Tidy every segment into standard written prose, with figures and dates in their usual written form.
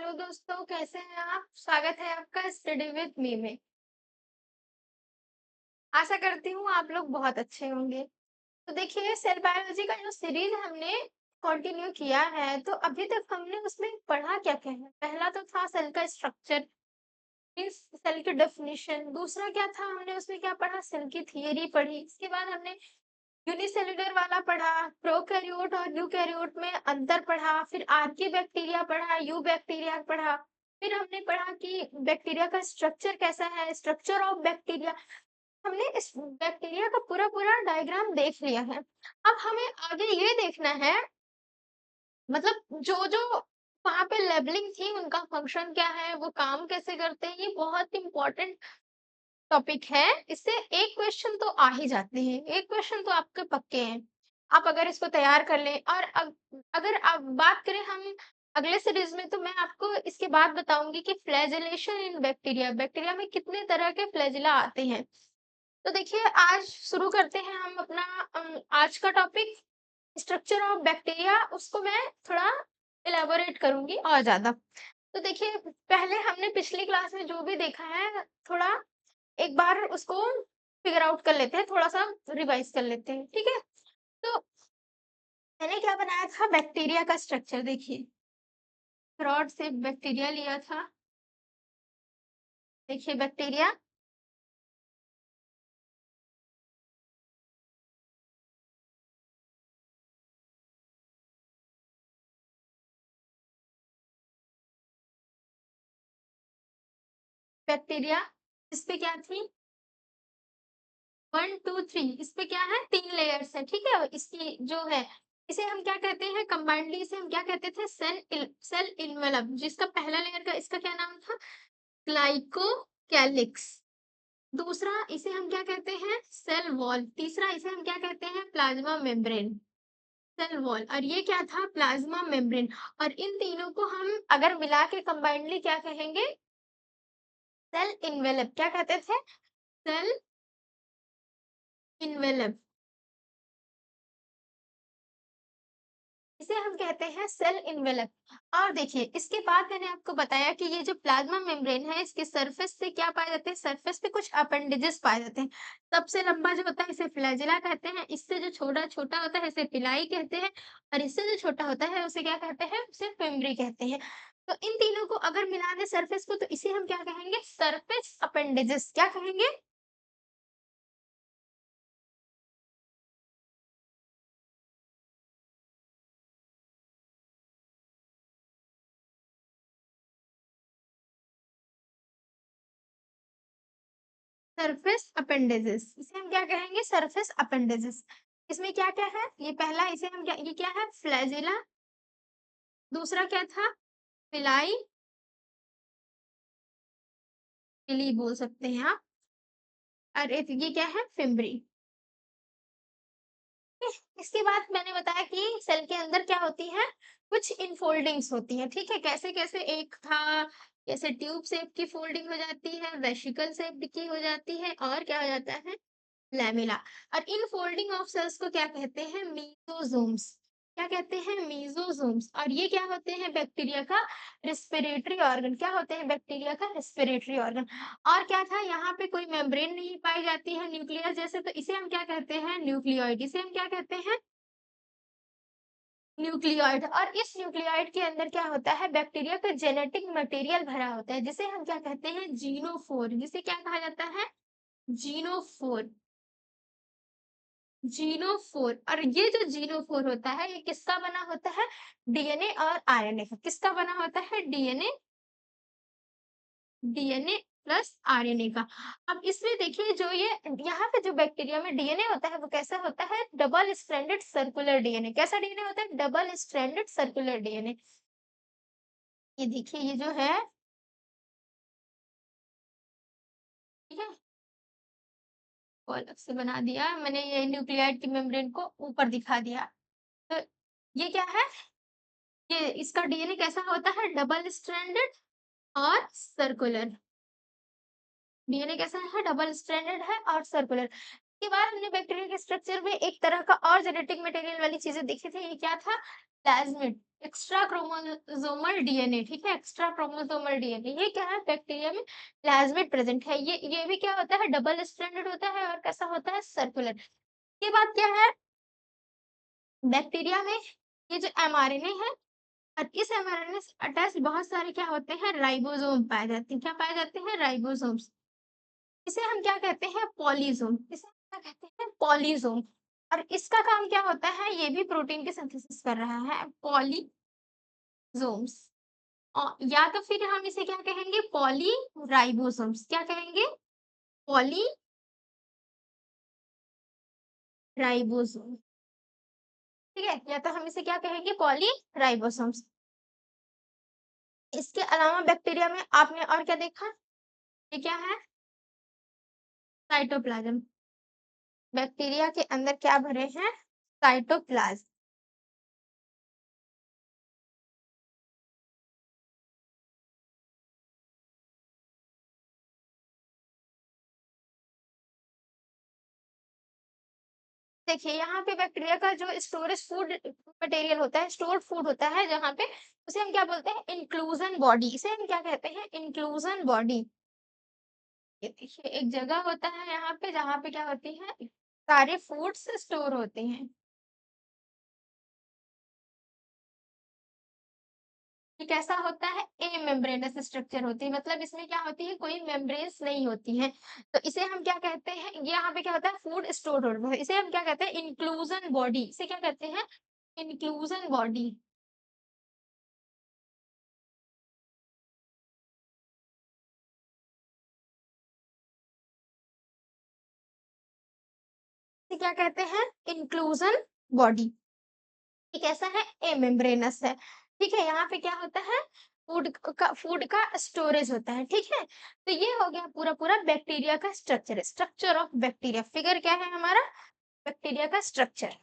Hello दोस्तों, कैसे हैं आप? स्वागत है आपका स्टडी विद मी में। आशा करती हूँ आप लोग बहुत अच्छे होंगे। तो देखिए सेल बायोलॉजी का जो सीरीज हमने कंटिन्यू किया है, तो अभी तक हमने उसमें पढ़ा क्या-क्या है? पहला तो था सेल का स्ट्रक्चर, मीन्स सेल की डेफिनिशन। दूसरा क्या था, हमने उसमें क्या पढ़ा? सेल की थियरी पढ़ी। इसके बाद हमने यूनिसेल्युलर वाला पढ़ा, प्रोकैरियोट और यूकैरियोट में अंतर पढ़ा, फिर आर्की बैक्टीरिया पढ़ा, यू बैक्टीरिया पढ़ा, फिर हमने पढ़ा कि बैक्टीरिया का स्ट्रक्चर कैसा है, स्ट्रक्चर ऑफ बैक्टीरिया। हमने इस बैक्टीरिया का पूरा-पूरा डायग्राम देख लिया है। अब हमें आगे ये देखना है, मतलब जो-जो वहाँ पे लेबलिंग थी, उनका फंक्शन क्या है, वो काम कैसे करते हैं, ये बहुत इंपॉर्टेंट टॉपिक है। इससे एक क्वेश्चन तो आ ही जाते हैं, एक क्वेश्चन तो आपके पक्के हैं। आप अगर इसको तैयार कर लें और अगर आप बात करें हम अगले सीरीज में, तो मैं आपको इसके बाद बताऊंगी कि फ्लैजेलेशन इन बैक्टीरिया, बैक्टीरिया में कितने तरह के फ्लैजिला आते हैं। तो देखिए आज शुरू करते हैं हम अपना आज का टॉपिक, स्ट्रक्चर ऑफ बैक्टीरिया। उसको मैं थोड़ा इलेबोरेट करूंगी और ज्यादा। तो देखिए पहले हमने पिछली क्लास में जो भी देखा है, थोड़ा एक बार उसको फिगर आउट कर लेते हैं, थोड़ा-सा रिवाइज़ कर लेते हैं, ठीक है? तो मैंने क्या बनाया था, बैक्टीरिया का स्ट्रक्चर देखिए, रॉड से बैक्टीरिया लिया था। देखिए बैक्टीरिया, बैक्टीरिया इस पे क्या थी 1, 2, 3, इस पे क्या है 3 लेयर्स है, ठीक है? इसकी जो है, इसे हम क्या कहते हैं कंबाइंडली, इसे हम क्या कहते थे सेल इन्वेलप, जिसका पहला लेयर का इसका क्या नाम था? ग्लाइकोकैलिक्स। दूसरा इसे हम क्या कहते हैं? Cell wall. तीसरा इसे हम क्या कहते हैं? Plasma membrane. सेल वॉल और ये क्या था? Plasma membrane. और इन तीनों को हम अगर मिला के कंबाइंडली क्या कहेंगे? Cell envelope. क्या कहते थे? Cell envelope. इसे हम कहते हैं सेल इन्वेलप। और देखिए इसके बाद मैंने आपको बताया कि ये जो प्लाज्मा मेम्ब्रेन है, इसके सरफेस से क्या पाए जाते हैं? सरफेस पे कुछ अपेंडेजेस पाए जाते हैं। सबसे लंबा जो होता है इसे फ्लैजिला कहते हैं, इससे जो छोटा-छोटा होता है इसे पिलाई कहते हैं, और इससे जो छोटा होता है उसे क्या कहते हैं? उसे फिम्बरी कहते हैं। तो इन तीनों को अगर मिला दें सरफेस को, तो इसे हम क्या कहेंगे? Surface appendages. क्या कहेंगे? Surface appendages. इसे हम क्या कहेंगे? Surface appendages. इसमें क्या-क्या है? ये पहला, इसे हम क्या, ये क्या है? फ्लैजिला। दूसरा क्या था? पिलाई, पिली बोल सकते हैं आप। और एक ये क्या है? फिम्बरी। इसके बाद मैंने बताया कि सेल के अंदर क्या होती है? कुछ इनफोल्डिंग्स होती हैं, ठीक है? कैसे-कैसे? एक था जैसे ट्यूब शेप की फोल्डिंग हो जाती है, वेसिकल शेप की हो जाती है, और क्या हो जाता है? लैमेला। और इन फोल्डिंग ऑफ सेल्स को क्या कहते हैं? मीसोजोम्स। क्या कहते हैं? मीसोजोम्स। और ये क्या होते हैं? बैक्टीरिया का रेस्पिरेटरी ऑर्गन। क्या होते हैं? बैक्टीरिया का रेस्पिरेटरी ऑर्गन। और क्या था? यहाँ पे कोई मेम्ब्रेन नहीं पाई जाती है न्यूक्लियस जैसे, तो इसे हम क्या कहते हैं? न्यूक्लियोइड। इसे हम क्या कहते हैं? न्यूक्लियोइड। और इस न्यूक्लियोइड के अंदर क्या होता है? बैक्टीरिया का जेनेटिक मटेरियल भरा होता है, जिसे हम क्या कहते हैं? जीनोफोर। जिसे क्या कहा जाता है? जीनोफोर। जीनोफोर। और ये जो जीनोफोर होता है, ये किसका बना होता है? डीएनए और आरएनए का। किसका बना होता है? डीएनए, डीएनए प्लस आरएनए का। अब इसमें देखिए जो ये यहाँ पे जो बैक्टीरिया में डीएनए होता है, वो कैसा होता है? Double stranded circular DNA. कैसा डीएनए होता है? Double stranded circular DNA. ये देखिए ये जो है, ठीक है, को अलग से बना दिया मैंने, ये न्यूक्लियाइड की मेम्ब्रेन को ऊपर दिखा दिया। तो ये क्या है? ये इसका डीएनए कैसा होता है? डबल स्ट्रैंडेड और सर्कुलर। डीएनए कैसा है? डबल स्ट्रैंडेड है और सर्कुलर। के बाद हमने बैक्टीरिया के स्ट्रक्चर में एक तरह का और जेनेटिक मटेरियल वाली चीजें देखी थी। ये क्या था? Plasmid, extra chromosomal DNA. ठीक है, एक्स्ट्रा क्रोमोसोमल डीएनए, ये क्या है? बैक्टीरिया में प्लाज्मिड प्रेजेंट है। ये भी क्या होता है? डबल स्ट्रैंडेड होता है और कैसा होता है? सर्कुलर। के बाद क्या है? बैक्टीरिया में ये जो एमआरएनए है और इस एमआरएनए से अटैच बहुत सारे क्या होते हैं? राइबोसोम पाए जाते हैं। क्या पाए जाते हैं? राइबोसोम्स। इसे हम क्या कहते हैं? पॉलीज़ोम। इसे हम क्या कहते हैं? पॉलीज़ोम। और इसका काम क्या होता है? ये भी प्रोटीन की सिंथेसिस कर रहा है, पॉलीज़ोम्स। या तो फिर हम इसे क्या कहेंगे? पॉलीराइबोसोम्स। क्या कहेंगे? पॉलीराइबोसोम। ठीक है, या तो हम इसे क्या कहेंगे? पॉलीराइबोसोम्स। इसके अलावा बैक्टीरिया में आपने और क्या देखा? ये क्या है? साइटोप्लाज्म। बैक्टीरिया के अंदर क्या भरे हैं? साइटोप्लाज्म। देखिए यहाँ पे बैक्टीरिया का जो स्टोरेज फूड मटेरियल होता है, स्टोर्ड फूड होता है जहाँ पे, उसे हम क्या बोलते हैं? Inclusion body. इसे हम क्या कहते हैं? Inclusion body. ये देखिए एक जगह होता है यहाँ पे जहाँ पे क्या होती है? सारे फूड्स स्टोर होते हैं। ये कैसा होता है? ए मेम्ब्रेनस स्ट्रक्चर होती है, मतलब इसमें क्या होती है? कोई मेम्ब्रेन्स नहीं होती है। तो इसे हम क्या कहते हैं? ये यहाँ पे क्या होता है? फूड स्टोर होता है। इसे हम क्या कहते हैं? Inclusion body. इसे क्या कहते हैं? Inclusion body. इसे क्या कहते हैं? Inclusion body. ये कैसा है? ए मेम्ब्रेनस है। ठीक है, यहाँ पे क्या होता है? फूड का स्टोरेज होता है। ठीक है, तो ये हो गया पूरा पूरा बैक्टीरिया का structure. Structure of bacteria, figure क्या है हमारा? बैक्टीरिया का स्ट्रक्चर।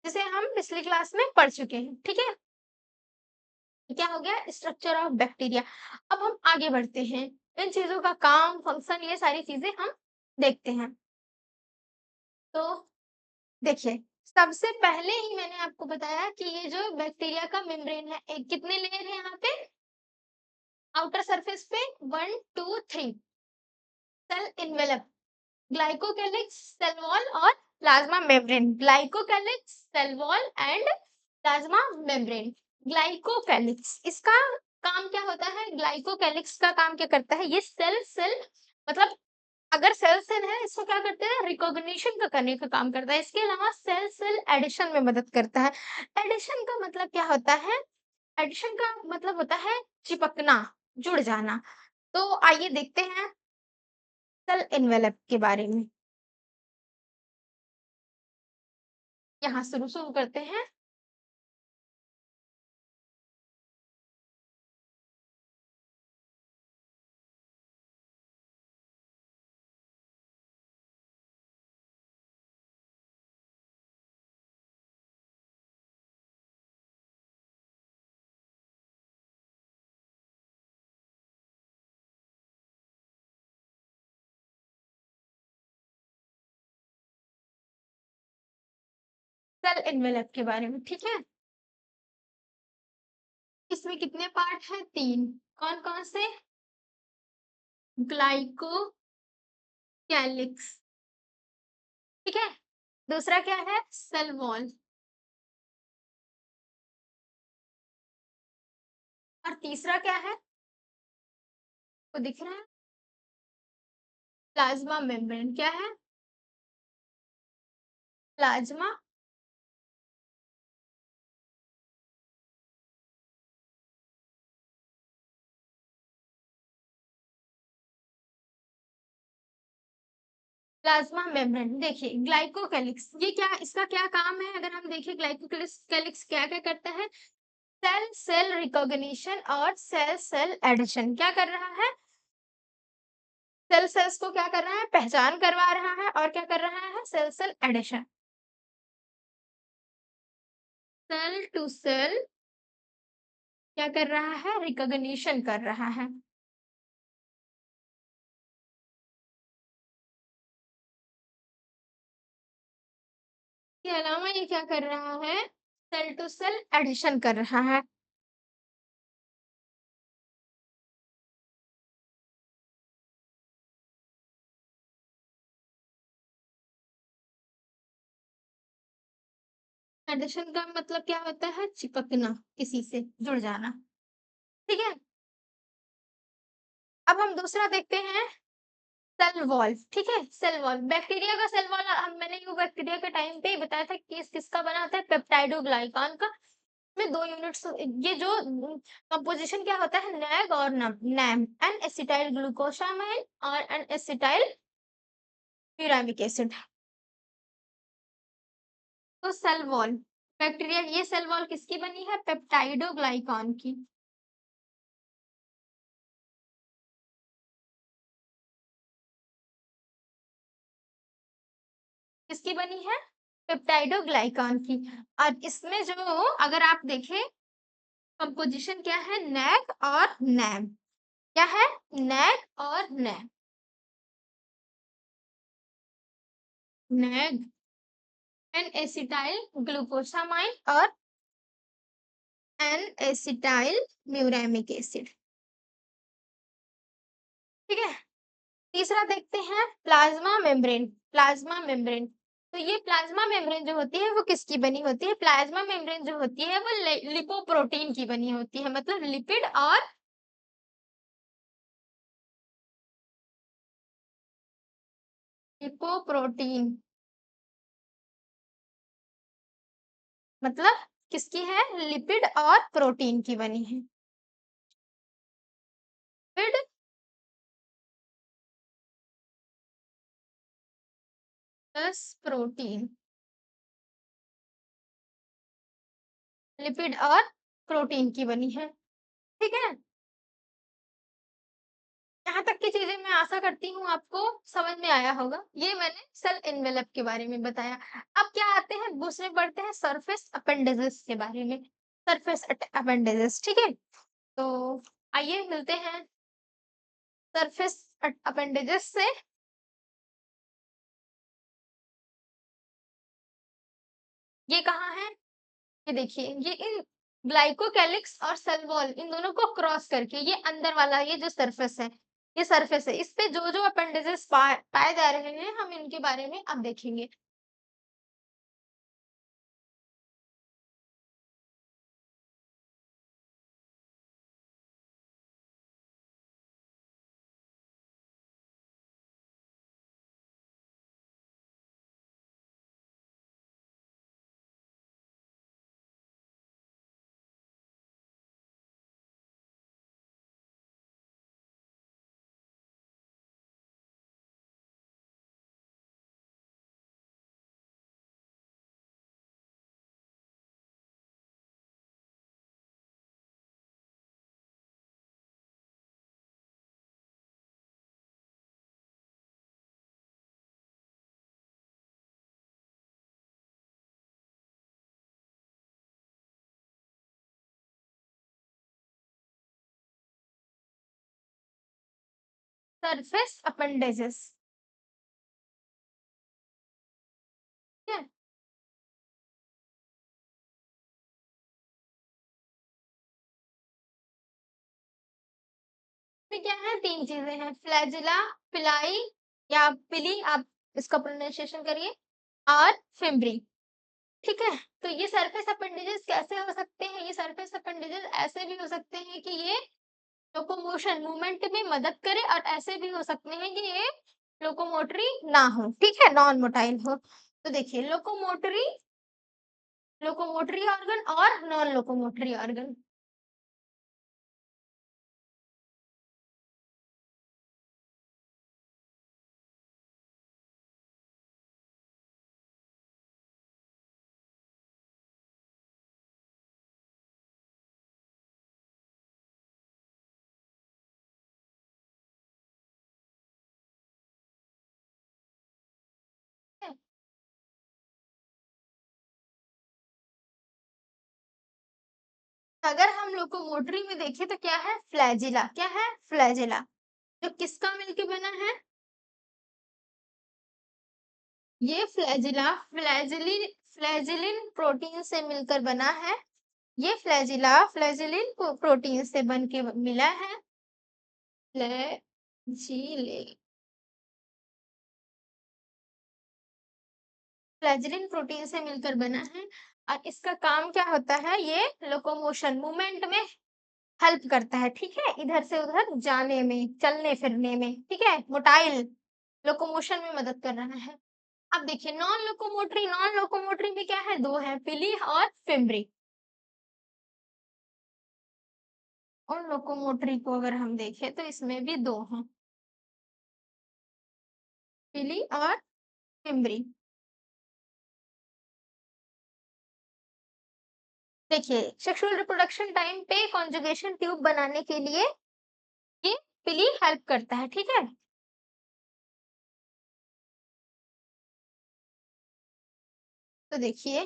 जिसे हम पिछली क्लास में पढ़ चुके हैं। ठीक है, क्या हो गया? Structure of bacteria. अब हम आगे बढ़ते हैं, इन चीजों का काम, फंक्शन, ये सारी चीजें हम देखते हैं। तो देखिए, सबसे पहले ही मैंने आपको बताया कि ये जो बैक्टीरिया का मेम्ब्रेन है, एक कितने लेयर है यहाँ पे? आउटर सरफेस पे 1 2 3 cell envelope, glycocalyx, cell wall और plasma membrane. Glycocalyx, cell wall and plasma membrane. Glycocalyx, इसका काम क्या होता है? ग्लाइकोकेलिक्स का काम क्या करता है? ये सेल सेल मतलब अगर सेल सेल है, इसको क्या करते हैं? रिकॉग्निशन का करने का काम करता है। इसके अलावा सेल सेल एडिशन में मदद करता है। एडिशन का मतलब क्या होता है? एडिशन का मतलब होता है चिपकना, जुड़ जाना। तो आइए देखते हैं सेल एनवेलप के बारे में। यहाँ शुरू शुरू करते हैं। सेल एनवेलप के बारे में, ठीक है। इसमें कितने पार्ट हैं? 3। कौन कौन से? ग्लाइकोकैलिक्स, ठीक है। दूसरा क्या है? Cell wall. और तीसरा क्या है? वो दिख रहा है? Plasma membrane. क्या है? प्लाज्मा प्लाज्मा मेम्ब्रेन देखिए ग्लाइकोकैलिक्स ये क्या इसका क्या काम है अगर हम देखें ग्लाइकोकैलिक्स कैलिक्स क्या क्या करता है सेल सेल रिकॉग्निशन और सेल सेल एडिशन क्या कर रहा है सेल सेल्स को क्या कर रहा है पहचान करवा रहा है और क्या कर रहा है cell cell adhesion cell to cell क्या कर रहा है रिकॉग्निशन कर रहा है के अलावा ये क्या कर रहा है सेल टू सेल एडिशन कर रहा है एडिशन का मतलब क्या होता है चिपकना किसी से जुड़ जाना ठीक है अब हम दूसरा देखते हैं सेल वॉल ठीक है सेल वॉल बैक्टीरिया का सेल वॉल मैंने ये बैक्टीरिया के टाइम पे ही बताया था कि किसका बना होता है पेप्टाइडोग्लाइकान का में दो यूनिट्स ये जो कंपोजिशन क्या होता है नैग और नैम एन एसिटाइल ग्लूकोसामाइन और एन एसिटाइल प्यूरामिक एसिड तो सेल वॉल बैक्टीरिया ये सेल वॉल किसकी बनी है पेप्टाइडोग्लाइकान की किसकी बनी है पेप्टाइडोग्लाइकान की और इसमें जो अगर आप देखें कंपोजिशन क्या है नैग और नैम क्या है नैग और NAM NAG N acetyl glucosamine और एन एसिटाइल म्यूरेमिक एसिड ठीक है तीसरा देखते हैं प्लाज्मा मेम्ब्रेन प्लाज्मा मेम्ब्रेन तो ये प्लाज्मा मेम्ब्रेन जो होती है वो किसकी बनी होती है प्लाज्मा मेम्ब्रेन जो होती है वो लिपोप्रोटीन की बनी होती है मतलब लिपिड और लिपोप्रोटीन मतलब किसकी है लिपिड और प्रोटीन की बनी है लिपिड प्लस प्रोटीन लिपिड और प्रोटीन की बनी है ठीक है यहाँ तक की चीजें मैं आशा करती हूँ आपको समझ में आया होगा ये मैंने सेल एनवेलप के बारे में बताया अब क्या आते हैं दूसरे बढ़ते हैं सरफेस अपेंडेजेस के बारे में सरफेस अपेंडेजेस ठीक है तो आइए मिलते हैं सरफेस अपेंडेजेस से ये कहाँ है ये देखिए ये इन ग्लाइकोकैलिक्स और सेल वॉल इन दोनों को क्रॉस करके ये अंदर वाला ये जो सरफेस है ये सरफेस है इस पे जो जो अपेंडेजेस पाए जा रहे हैं हम इनके बारे में अब देखेंगे सरफेस अपेंडेजेस ठीक है इसमें क्या है तीन चीजें हैं फ्लैजिला पिलाई या पिली आप इसका प्रोनाउंसिएशन करिए और फिम्बरी ठीक है तो ये सरफेस अपेंडेजेस कैसे हो सकते हैं ये सरफेस अपेंडेजेस ऐसे भी हो सकते हैं कि ये लोकोमोशन मूवमेंट में मदद करे और ऐसे भी हो सकते हैं कि ये लोकोमोटरी ना हो ठीक है नॉन मोटाइल हो तो देखिए लोकोमोटरी लोकोमोटरी ऑर्गन और नॉन लोकोमोटरी ऑर्गन अगर हम लोकोमोटरी में देखें तो क्या है? फ्लैजिला। क्या है? फ्लैजिला। जो किसका मिलके बना है? ये फ्लैजिला फ्लैजिलिन प्रोटीन से मिलकर बना है। ये फ्लैजिला फ्लैजिलिन प्रोटीन से बन के मिला है। फ्लैजिले फ्लैजिलिन प्रोटीन से मिलकर बना है और इसका काम क्या होता है? ये लोकोमोशन मूवमेंट में हेल्प करता है, ठीक है? इधर से उधर जाने में, चलने फिरने में, ठीक है? मोटाइल लोकोमोशन में मदद कर रहा है। अब देखिए नॉन लोकोमोटरी में क्या है? दो है, पिली और फिम्बरी। और लोकोमोटरी को अगर हम देखें तो इसमें भी दो हैं, पिली और फिम्बरी। देखिए सेक्सुअल रिप्रोडक्शन टाइम पे कॉन्जुगेशन ट्यूब बनाने के लिए ये पिली हेल्प करता है, ठीक है? तो देखिए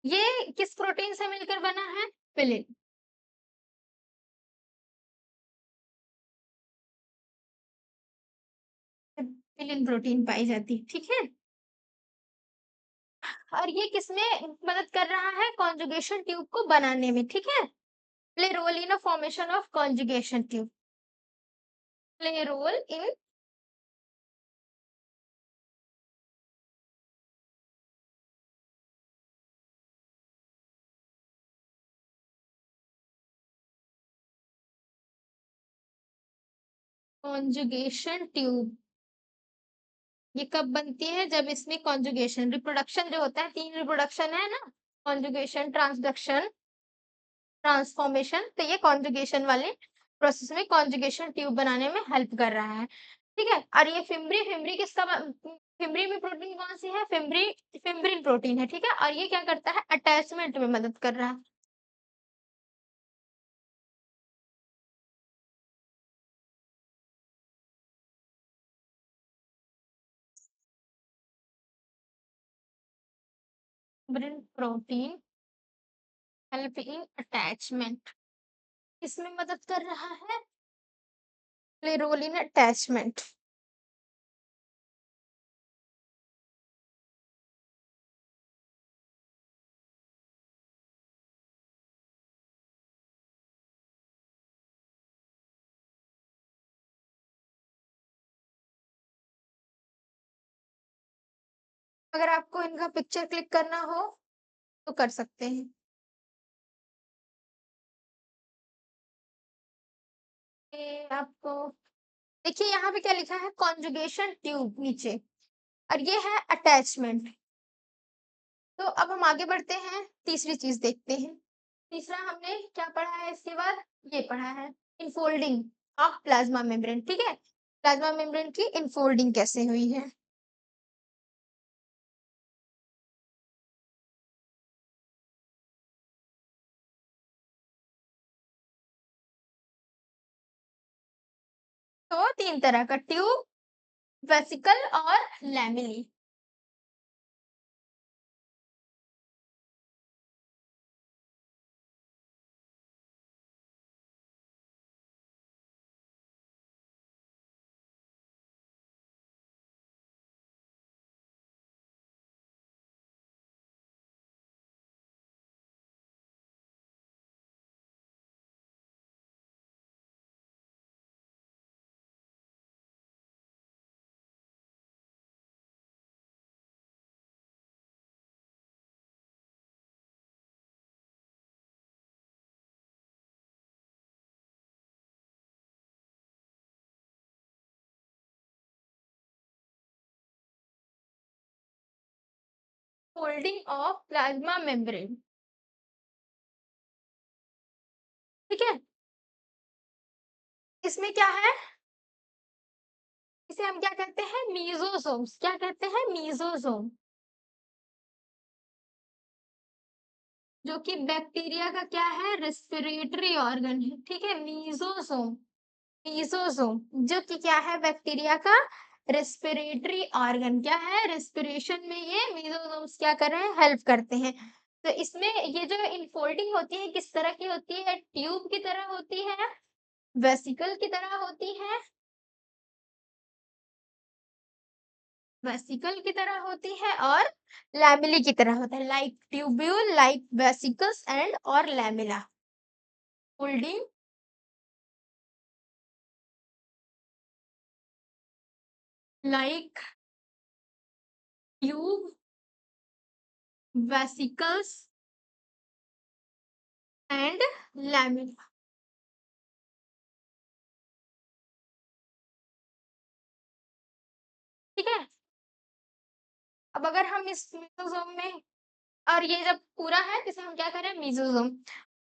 ये किस प्रोटीन से मिलकर बना है? पिलिन। पिलिन प्रोटीन पाई जाती है, ठीक है? और ये किसमें मदद कर रहा है? कॉन्जुगेशन ट्यूब को बनाने में, ठीक है? Play role in formation of conjugation tube. Play role in conjugation tube. ये कब बनती है? जब इसमें कॉन्जुगेशन रिप्रोडक्शन जो होता है, तीन रिप्रोडक्शन है ना, कॉन्जुगेशन, ट्रांसडक्शन, ट्रांसफॉर्मेशन। तो ये कॉन्जुगेशन वाले प्रोसेस में कॉन्जुगेशन ट्यूब बनाने में हेल्प कर रहा है, ठीक है? और ये फिम्बरी फिम्बरी किसका फिम्बरी में प्रोटीन कौन सी है? फिम्ब्रिन प्रोटीन है, ठीक है? और ये क्या करता है? अटैचमेंट में मदद कर रहा है। Fimbrin protein help in attachment, इसमें मदद कर रहा है? Play role in attachment. अगर आपको इनका पिक्चर क्लिक करना हो तो कर सकते हैं। ये आपको देखिए यहाँ पे क्या लिखा है? कॉन्जुगेशन ट्यूब नीचे, और ये है अटैचमेंट। तो अब हम आगे बढ़ते हैं, तीसरी चीज देखते हैं। तीसरा हमने क्या पढ़ा है? इसके बाद ये पढ़ा है इनफोल्डिंग ऑफ प्लाज्मा मेम्ब्रेन, ठीक है? प्लाज्मा मेम्ब्रेन की इनफोल्डिंग कैसे हुई है? तो तीन तरह का, ट्यूब, वेसिकल और lamellae. Folding of plasma membrane, ठीक है? इसमें क्या है? इसे हम क्या कहते हैं? मीजोसोम्स। क्या कहते हैं? मीजोसोम। जो कि बैक्टीरिया का क्या है? रेस्पिरेटरी ऑर्गन है, ठीक है? मीजोसोम। मीजोसोम जो कि क्या है? बैक्टीरिया का रेस्पिरेटरी ऑर्गन। क्या है? रेस्पिरेशन में ये मीजोसोम्स क्या कर रहे हैं? हेल्प करते हैं। तो इसमें ये जो इनफोल्डिंग होती है किस तरह की होती है? ट्यूब की तरह होती है, वेसिकल की तरह होती है, वेसिकल की तरह होती है और लैमेली की तरह होता है, like tubule, like vesicles and और lamella. Folding, like tube, vesicles and lamella. ठीक है। अब अगर हम इस मेसोजोम में, और ये जब पूरा है इसे हम क्या करें, मेसोजोम।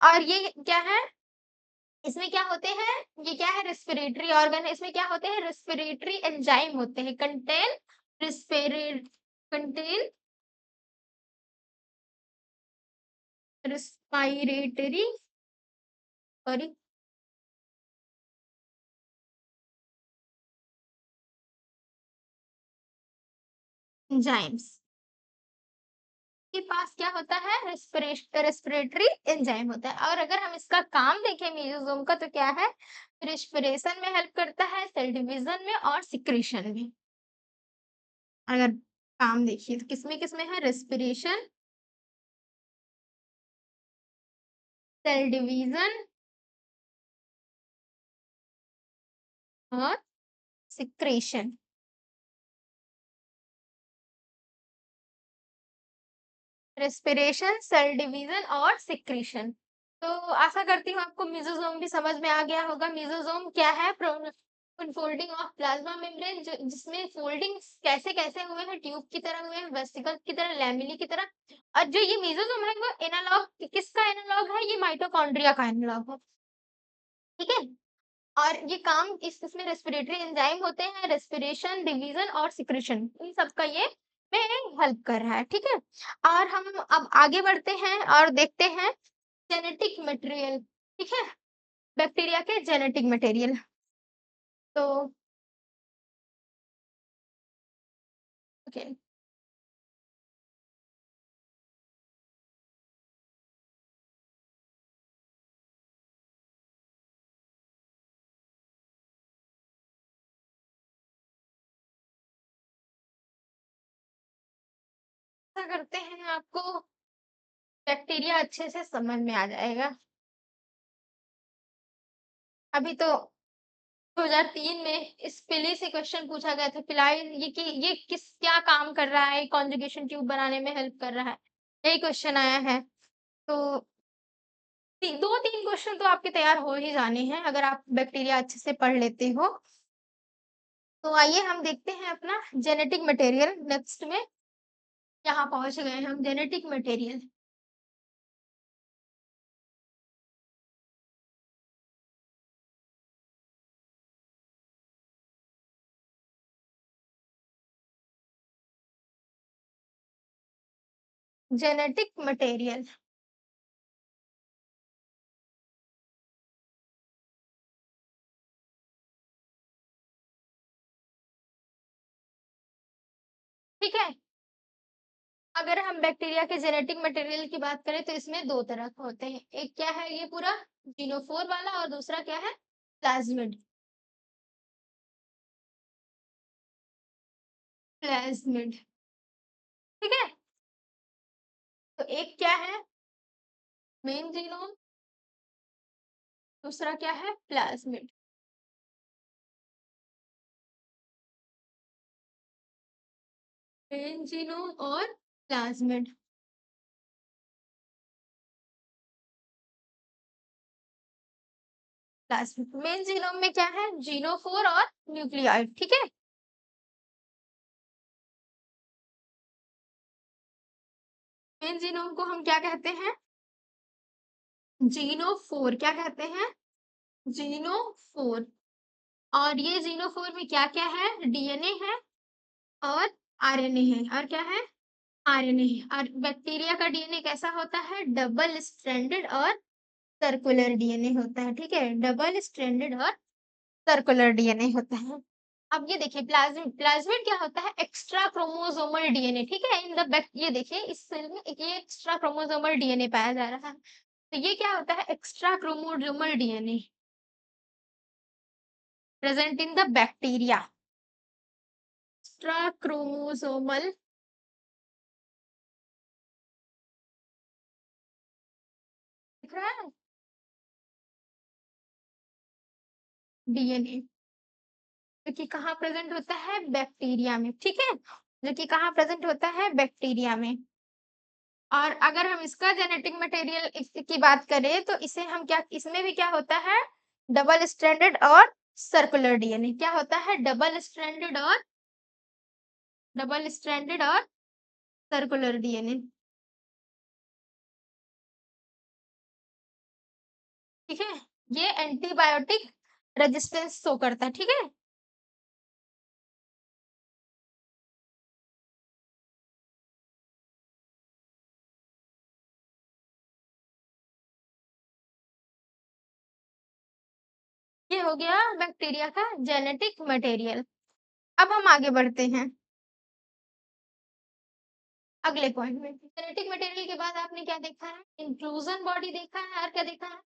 और ये क्या है, इसमें क्या होते हैं, ये क्या है, रेस्पिरेटरी ऑर्गन है, इसमें क्या होते हैं, रेस्पिरेटरी एंजाइम होते हैं, contain रेस्पिरेट contain respiratory, sorry, enzymes के पास क्या होता है, रेस्पिरेटरी एंजाइम होता है। और अगर हम इसका काम देखें मेसोजोम का, तो क्या है, रेस्पिरेशन में हेल्प करता है, सेल डिवीजन में और सिक्रीशन में। अगर काम देखिए तो किसमें किसमें है, रेस्पिरेशन, सेल डिवीजन और सिक्रेशन। रेस्पिरेशन, सेल डिवीजन और सिक्रीशन। तो आशा करती हूँ आपको मेसोजोम भी समझ में आ गया होगा। मेसोजोम क्या है, फोल्डिंग ऑफ प्लाज्मा मेम्ब्रेन, जो जिसमें फोल्डिंग कैसे कैसे हुए हैं, ट्यूब की तरह हुए हैं, वेसिकल की तरह, लैमेली की तरह। और जो ये मेसोजोम है वो एनालॉग, किसका एनालॉग है, ये माइटोकॉन्ड्रिया का एनालॉग है। ठीक है। और ये काम इसमें रेस्पिरेटरी एंजाइम होते हैं, रेस्पिरेशन, डिवीजन और सिक्रेशन, इन सब का ये में हेल्प कर रहा है। ठीक है। और हम अब आगे बढ़ते हैं और देखते हैं जेनेटिक मटेरियल। ठीक है, बैक्टीरिया के जेनेटिक मटेरियल। तो ओके, ऐसा करते हैं, आपको बैक्टीरिया अच्छे से समझ में आ जाएगा। अभी तो 2003 में इस पिली से क्वेश्चन पूछा गया था, पिलाई ये कि ये किस क्या काम कर रहा है, कॉन्जुगेशन ट्यूब बनाने में हेल्प कर रहा है, यही क्वेश्चन आया है। तो 2-3 क्वेश्चन तो आपके तैयार हो ही जाने हैं अगर आप बैक्टीरिया अच्छे से पढ़ लेते हो। तो आइए हम देखते हैं अपना जेनेटिक मटेरियल नेक्स्ट में। यहाँ पहुंच गए हम, जेनेटिक मटेरियल। जेनेटिक मटेरियल, ठीक है। अगर हम बैक्टीरिया के जेनेटिक मटेरियल की बात करें तो इसमें दो तरह के होते हैं, एक क्या है ये पूरा जीनोफोर वाला, और दूसरा क्या है, प्लाज्मिड। प्लाज्मिड, ठीक है। तो एक क्या है, मेन जीनोम, दूसरा क्या है, प्लाज्मिड। मेन जीनोम और प्लाज्मिड। प्लाज्मिड, मेन जीनोम में क्या है, जीनोफोर और न्यूक्लियाइड, ठीक है। मेन जीनोम को हम क्या कहते हैं, जीनोफोर, क्या कहते हैं, जीनोफोर। और ये जीनोफोर में क्या क्या है, डीएनए है और आरएनए है, और क्या है, आरएनए है। और बैक्टीरिया का डीएनए कैसा होता है, डबल स्ट्रैंडेड और सर्कुलर डीएनए होता है। ठीक है, डबल स्ट्रैंडेड और सर्कुलर डीएनए होता है। अब ये देखिए प्लाज्मिड प्लाज्मिड क्या होता है, एक्स्ट्रा क्रोमोसोमल डीएनए, ठीक है। इन द बैक ये देखिए इस सेल में ये एक्स्ट्रा क्रोमोसोमल डीएनए पाया जा रहा है। तो ये क्या होता है, extra chromosomal DNA present in the bacteria. Extra chromosomal दिख रहा है, डीएनए जो कि कहाँ प्रेजेंट होता है, बैक्टीरिया में, ठीक है। जो कि कहाँ प्रेजेंट होता है, बैक्टीरिया में। और अगर हम इसका जेनेटिक मटेरियल की बात करें तो इसे हम क्या, इसमें भी क्या होता है, डबल स्ट्रैंडेड और सर्कुलर डीएनए। क्या होता है, डबल स्ट्रैंडेड और सर्कुलर डीएनए, ठीक है। ये एंटीबायोटिक रेजिस्टेंस शो करता है, ठीक है। ये हो गया बैक्टीरिया का जेनेटिक मटेरियल। अब हम आगे बढ़ते हैं अगले पॉइंट में। जेनेटिक मटेरियल के बाद आपने क्या देखा है, इंक्लूजन बॉडी देखा है, और क्या देखा है,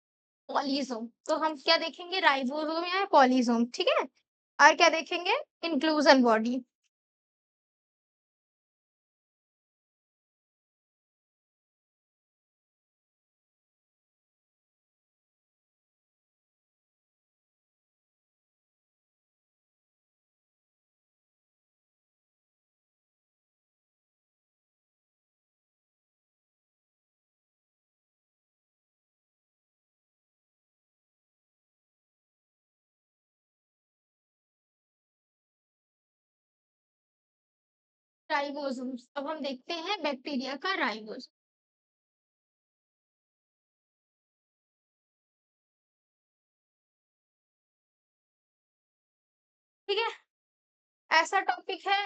पॉलीसोम। तो हम क्या देखेंगे, राइबोसोम या पॉलीसोम, ठीक है। और क्या देखेंगे, इंक्लूजन बॉडी। राइबोसोम्स, अब हम देखते हैं बैक्टीरिया का राइबोसोम, ठीक है। ऐसा टॉपिक है,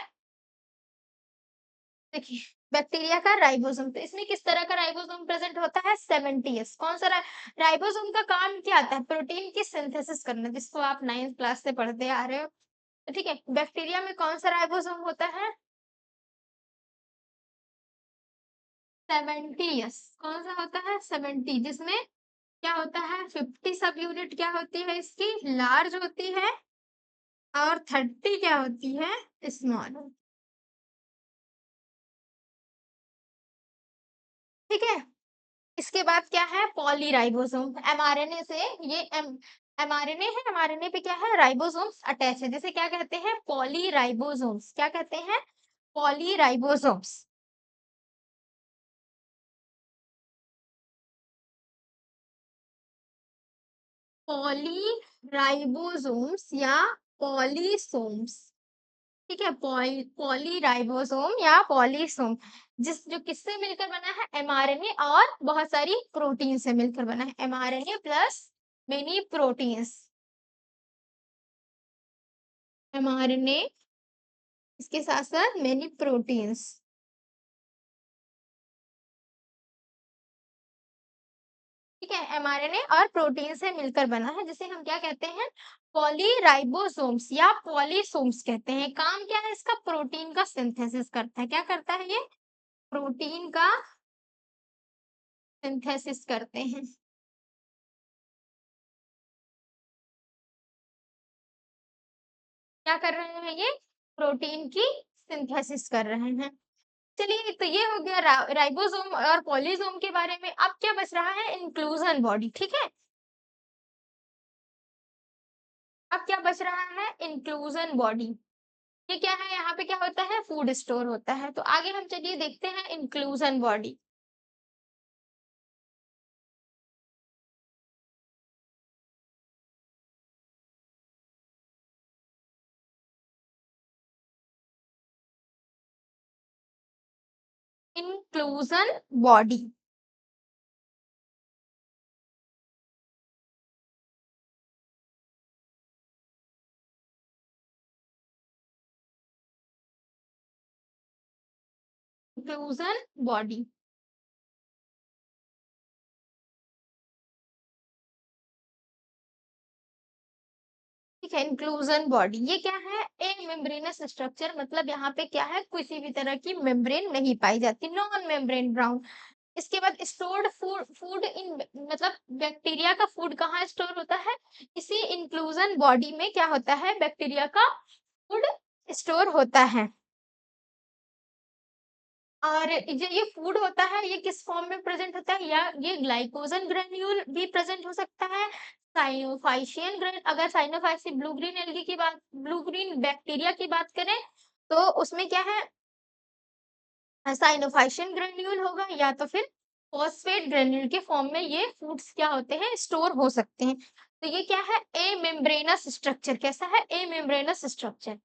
देखिए बैक्टीरिया का राइबोसोम। तो इसमें किस तरह का राइबोसोम प्रेजेंट होता है, 70s। कौन सा राइबोसोम का काम क्या आता है, प्रोटीन की सिंथेसिस करना, जिसको आप 9th क्लास से पढ़ते आ रहे हो, तो ठीक है। बैक्टीरिया में कौन सा राइबोसोम होता है, 70s। कौन सा होता है, 70, जिसमें क्या होता है, 50 सब यूनिट क्या होती है इसकी, लार्ज होती है, और 30 क्या होती है, स्मॉल, ठीक है। इसके बाद क्या है, पॉलीराइबोसोम। एमआरएनए से ये एमआरएनए है, एमआरएनए पे क्या है, राइबोसोम्स अटैच है, जिसे क्या कहते हैं, पॉलीराइबोसोम्स। क्या कहते हैं, पॉलीराइबोसोम्स। पॉलीराइबोसोम्स या पॉलीसोम्स, ठीक है। पॉलीराइबोसोम या पॉलीसोम, जो किससे मिलकर बना है, एमआरएनए और बहुत सारी प्रोटीन से मिलकर बना है, mRNA plus many proteins. MRNA, इसके साथ साथ मेनी प्रोटीन्स, ठीक है। एमआरएनए और प्रोटीन से मिलकर बना है, जिसे हम क्या कहते हैं, पॉलीराइबोसोम्स या पॉलीसोम्स कहते हैं। काम क्या है इसका, प्रोटीन का सिंथेसिस करता है। क्या करता है ये, प्रोटीन का सिंथेसिस करते हैं। क्या कर रहे हैं ये, प्रोटीन की सिंथेसिस कर रहे हैं। चलिए, तो ये हो गया राइबोसोम और पॉलीसोम के बारे में। अब क्या बच रहा है, इंक्लूजन बॉडी, ठीक है। अब क्या बच रहा है, इंक्लूजन बॉडी। ये क्या है, यहाँ पे क्या होता है, फूड स्टोर होता है। तो आगे हम चलिए देखते हैं inclusion body. Inclusion body, inclusion body, ठीक है, इंक्लूजन बॉडी ये क्या है? ए मेम्ब्रेनस स्ट्रक्चर, मतलब यहाँ पे क्या है, किसी भी तरह की मेम्ब्रेन नहीं पाई जाती, नॉन मेम्ब्रेन ब्राउन। इसके बाद स्टोर्ड फूड, फूड इन, मतलब बैक्टीरिया का फूड कहाँ स्टोर होता है? इसी इंक्लूजन बॉडी में क्या होता है, बैक्टीरिया का फूड स्टोर होता है। और ये फूड होता है, ये किस फॉर्म में प्रेजेंट होता है? या ये ग्लाइकोजन ग्रेन्यूल भी प्रेजेंट हो सकता है, साइनोफाइशियन ग्रेन, अगर साइनोफाइसी ब्लू ग्रीन एल्गी की बात, ब्लू ग्रीन बैक्टीरिया की बात करें तो उसमें क्या है, साइनोफाइशियन ग्रेन्यूल होगा, या तो फिर फॉस्फेट ग्रेन्यूल के फॉर्म में ये फूड्स क्या होते हैं, स्टोर हो सकते हैं। तो ये क्या है, ए मेम्ब्रेनस स्ट्रक्चर। कैसा है? ए मेम्ब्रेनस स्ट्रक्चर।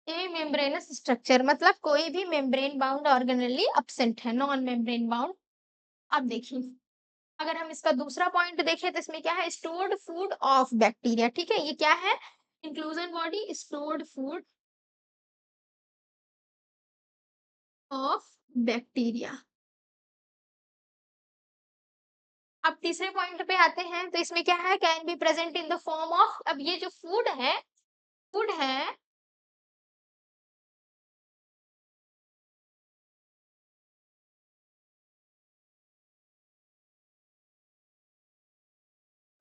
ए मेम्ब्रेनस स्ट्रक्चर मतलब कोई भी मेम्ब्रेन बाउंड ऑर्गेनेली absent है, नॉन मेम्ब्रेन बाउंड। अब देखिए, अगर हम इसका दूसरा पॉइंट देखें तो इसमें क्या है, स्टोर्ड फूड ऑफ बैक्टीरिया। ठीक है, ये क्या है, inclusion body, stored food of bacteria. अब तीसरे पॉइंट पे आते हैं तो इसमें क्या है, can be present in the form of, अब ये जो फूड है,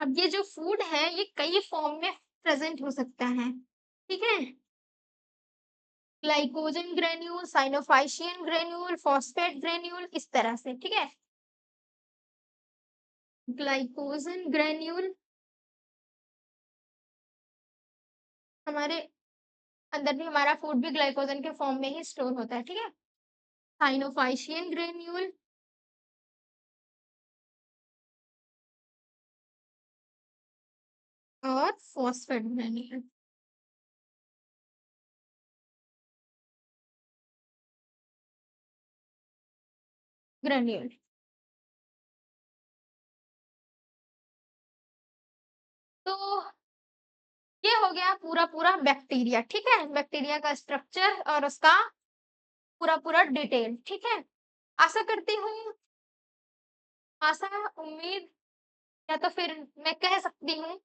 अब ये जो फूड है ये कई फॉर्म में प्रेजेंट हो सकता है। ठीक है, glycogen granule, cyanophycean granule, phosphate granule, इस तरह से। ठीक है, ग्लाइकोजन ग्रेन्यूल हमारे अंदर भी, हमारा फूड भी ग्लाइकोजन के फॉर्म में ही स्टोर होता है। ठीक है, साइनोफाइशियन ग्रेन्यूल और फॉस्फेट ग्रेन्यूल। ग्रेन्यूल तो ये हो गया पूरा पूरा बैक्टीरिया। ठीक है, बैक्टीरिया का स्ट्रक्चर और उसका पूरा पूरा डिटेल। ठीक है, आशा करती हूँ, आशा, उम्मीद, या तो फिर मैं कह सकती हूँ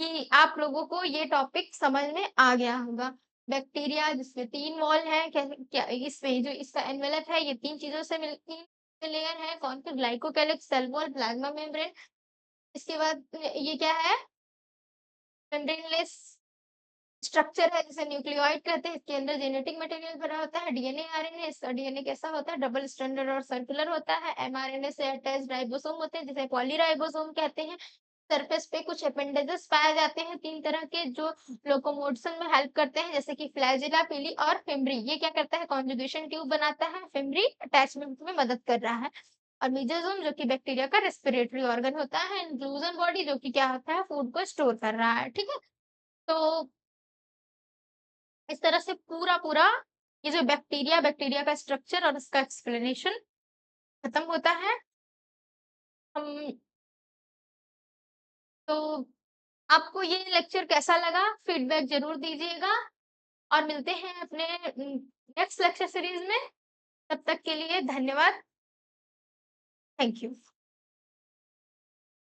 कि आप लोगों को ये टॉपिक समझ में आ गया होगा। बैक्टीरिया जिसमें 3 वॉल है, कैसे क्या इसमें जो इसका एनवेलप है ये 3 चीज़ों से मिलती लेयर है, कौन सा, ग्लाइकोकेलिक्स, सेल वॉल, प्लाज्मा मेम्ब्रेन। इसके बाद ये क्या है, मेम्ब्रेनलेस स्ट्रक्चर है जिसे न्यूक्लियोइड कहते हैं। इसके अंदर जेनेटिक मटेरियल भरा होता है, डीएनए, आरएनए। इसका डीएनए कैसा होता है, डबल स्ट्रैंडेड और सर्कुलर होता है। एमआरएनए से अटैच्ड राइबोसोम होते हैं जिसे पॉलीराइबोसोम कहते हैं। सरफेस पे कुछ अपेंडेजेस पाए जाते हैं 3 तरह के, जो लोकोमोशन में हेल्प करते हैं, जैसे कि फ्लैजिला, पीली और फिम्बरी। ये क्या करता है, कॉन्जुगेशन ट्यूब बनाता है। फिम्बरी अटैचमेंट में मदद कर रहा है। और मेसोजोम जो कि बैक्टीरिया का रेस्पिरेटरी ऑर्गन होता है। इंक्लूजन बॉडी जो कि क्या होता है, फूड को स्टोर कर रहा है। ठीक है, तो इस तरह से पूरा पूरा ये जो बैक्टीरिया का स्ट्रक्चर और उसका एक्सप्लेनेशन खत्म होता है। हम तो आपको ये लेक्चर कैसा लगा, फीडबैक जरूर दीजिएगा, और मिलते हैं अपने नेक्स्ट लेक्चर सीरीज में। तब तक के लिए धन्यवाद। Thank you.